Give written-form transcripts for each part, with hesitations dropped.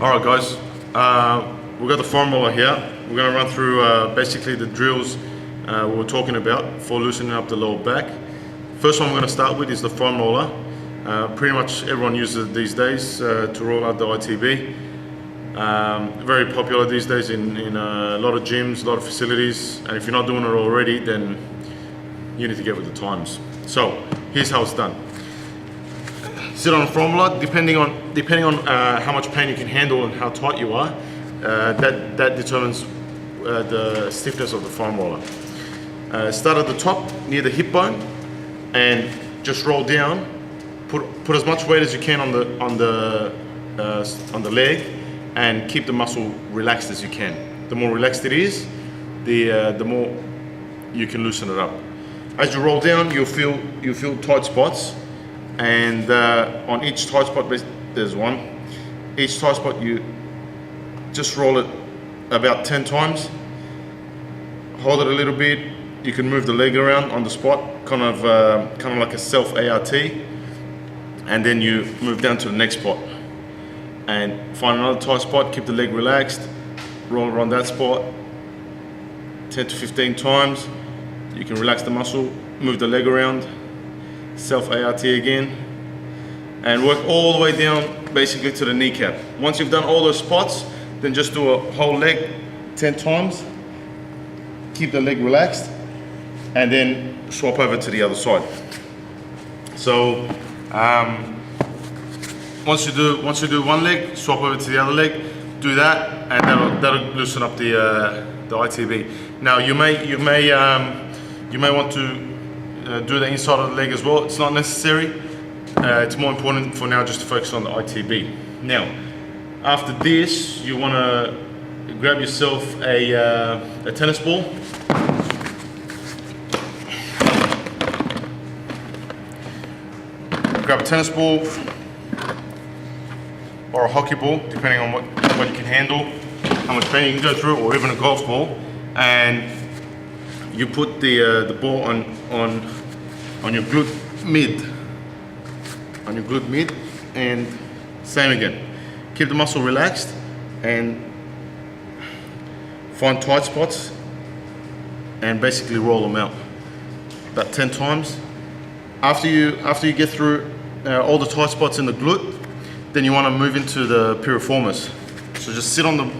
Alright guys, we've got the formula here. We're going to run through basically the drills we were talking about for loosening up the lower back. First one we're going to start with is the foam roller. Pretty much everyone uses it these days to roll out the ITB. Very popular these days in a lot of gyms, a lot of facilities, and if you're not doing it already, then you need to get with the times. So here's how it's done. Sit on a formula, depending on how much pain you can handle and how tight you are, that determines the stiffness of the foam roller. Start at the top near the hip bone and just roll down. Put as much weight as you can on the leg and keep the muscle relaxed as you can. The more relaxed it is, the more you can loosen it up. As you roll down, you'll feel tight spots. And on each tight spot, there's one. Each tight spot, you just roll it about 10 times. Hold it a little bit. You can move the leg around on the spot, kind of like a self ART. And then you move down to the next spot. And find another tight spot, keep the leg relaxed. Roll around that spot 10 to 15 times. You can relax the muscle, move the leg around. Self ART again, and work all the way down basically to the kneecap. Once you've done all those spots, then just do a whole leg 10 times, keep the leg relaxed, and then swap over to the other side. So once you do one leg, swap over to the other leg, do that, and that'll loosen up the ITB. Now you may want to do the inside of the leg as well. It's not necessary. It's more important for now just to focus on the ITB. Now, after this, you want to grab yourself a tennis ball. Grab a tennis ball or a hockey ball, depending on what you can handle, how much pain you can go through, or even a golf ball, and you put the ball on your glute mid, and same again. Keep the muscle relaxed and find tight spots and basically roll them out about 10 times. After you get through all the tight spots in the glute, then you want to move into the piriformis. So just sit on the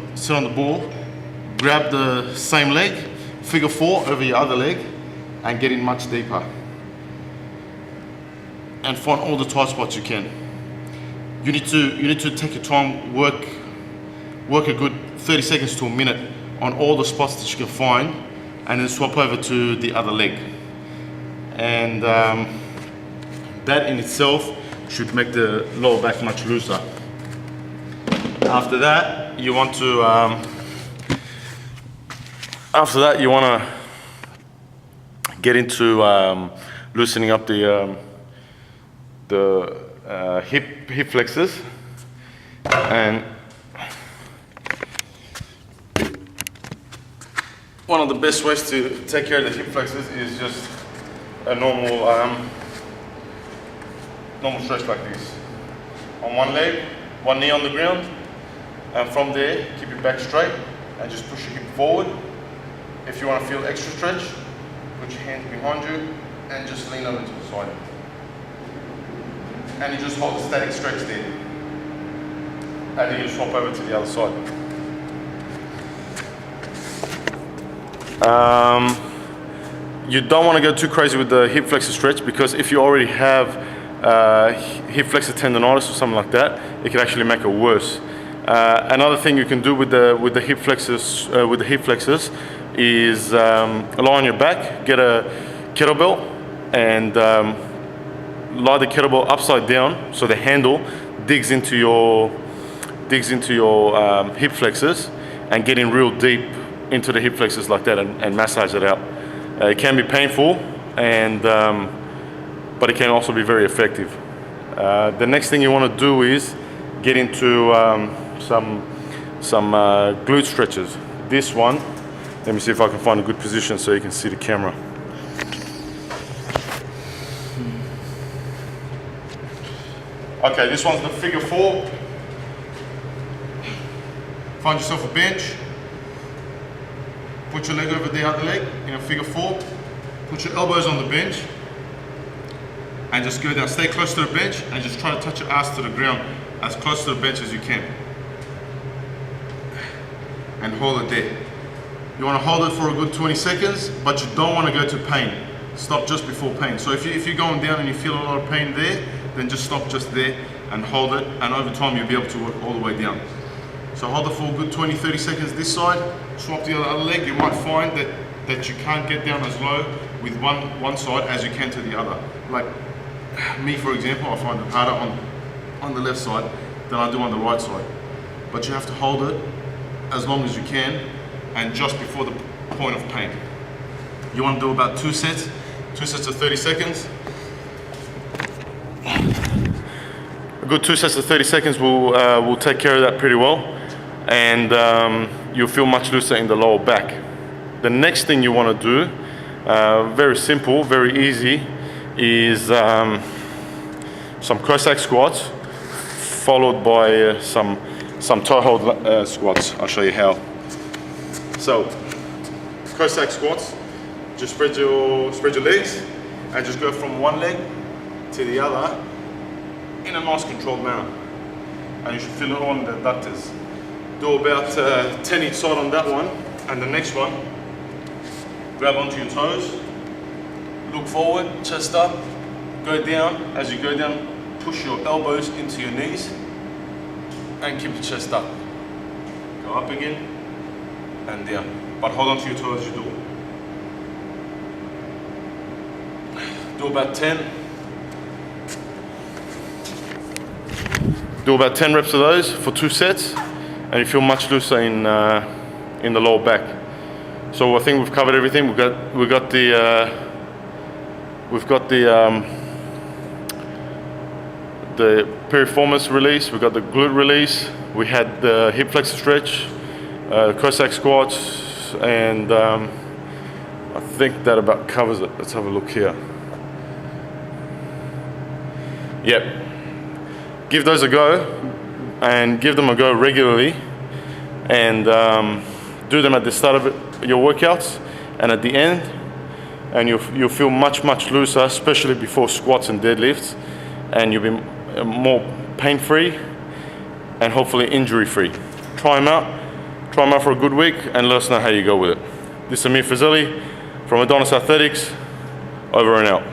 ball, grab the same leg, figure 4 over your other leg, and get in much deeper. And find all the tight spots you can. You need to take your time, work a good 30 seconds to a minute on all the spots that you can find, and then swap over to the other leg. And that in itself should make the lower back much looser. After that, you want to get into loosening up the hip flexors. And one of the best ways to take care of the hip flexors is just a normal stretch like this. On one leg, one knee on the ground, and from there, keep your back straight and just push your hip forward. If you want to feel extra stretch, put your hands behind you and just lean over to the side. And you just hold a static stretch there. And then you swap over to the other side. You don't want to go too crazy with the hip flexor stretch, because if you already have hip flexor tendonitis or something like that, it can actually make it worse. Another thing you can do with the hip flexors is lie on your back, get a kettlebell, and lie the kettlebell upside down so the handle digs into your hip flexors, and get in real deep into the hip flexors like that, and massage it out. It can be painful, but it can also be very effective. The next thing you want to do is get into some glute stretches. This one, let me see if I can find a good position so you can see the camera. Okay, this one's the figure 4. Find yourself a bench. Put your leg over the other leg in a figure 4. Put your elbows on the bench and just go down. Stay close to the bench and just try to touch your ass to the ground as close to the bench as you can. And hold it there. You want to hold it for a good 20 seconds, but you don't want to go to pain. Stop just before pain. So if you're going down and you feel a lot of pain there, then just stop just there and hold it, and over time you'll be able to work all the way down. So hold it for a good 20-30 seconds this side, swap the other leg. You might find that you can't get down as low with one side as you can to the other. Like me, for example, I find it harder on the left side than I do on the right side. But you have to hold it as long as you can and just before the point of pain. You want to do about 2 sets of 30 seconds. A good 2 sets of 30 seconds will take care of that pretty well, and you'll feel much looser in the lower back. The next thing you want to do, very simple, very easy, is some Cossack squats, followed by some toe hold squats. I'll show you how. So, Cossack squats, just spread your legs and just go from one leg to the other in a nice controlled manner. And you should feel it on the adductors. Do about 10 each side on that one, and the next one, grab onto your toes, look forward, chest up, go down. As you go down, push your elbows into your knees and keep the chest up. Go up again and down, but hold onto your toes as you do it. Do about 10. Do about 10 reps of those for 2 sets, and you feel much looser in the lower back. So I think we've covered everything. We've got the piriformis release. We've got the glute release. We had the hip flexor stretch, Cossack squats, and I think that about covers it. Let's have a look here. Yep. Give those a go, and give them a go regularly, and do them at the start of your workouts and at the end, and you'll feel much looser, especially before squats and deadlifts, and you'll be more pain-free and hopefully injury-free. Try them out for a good week, and let us know how you go with it. This is Amir Fazeli from Adonis Athletics, over and out.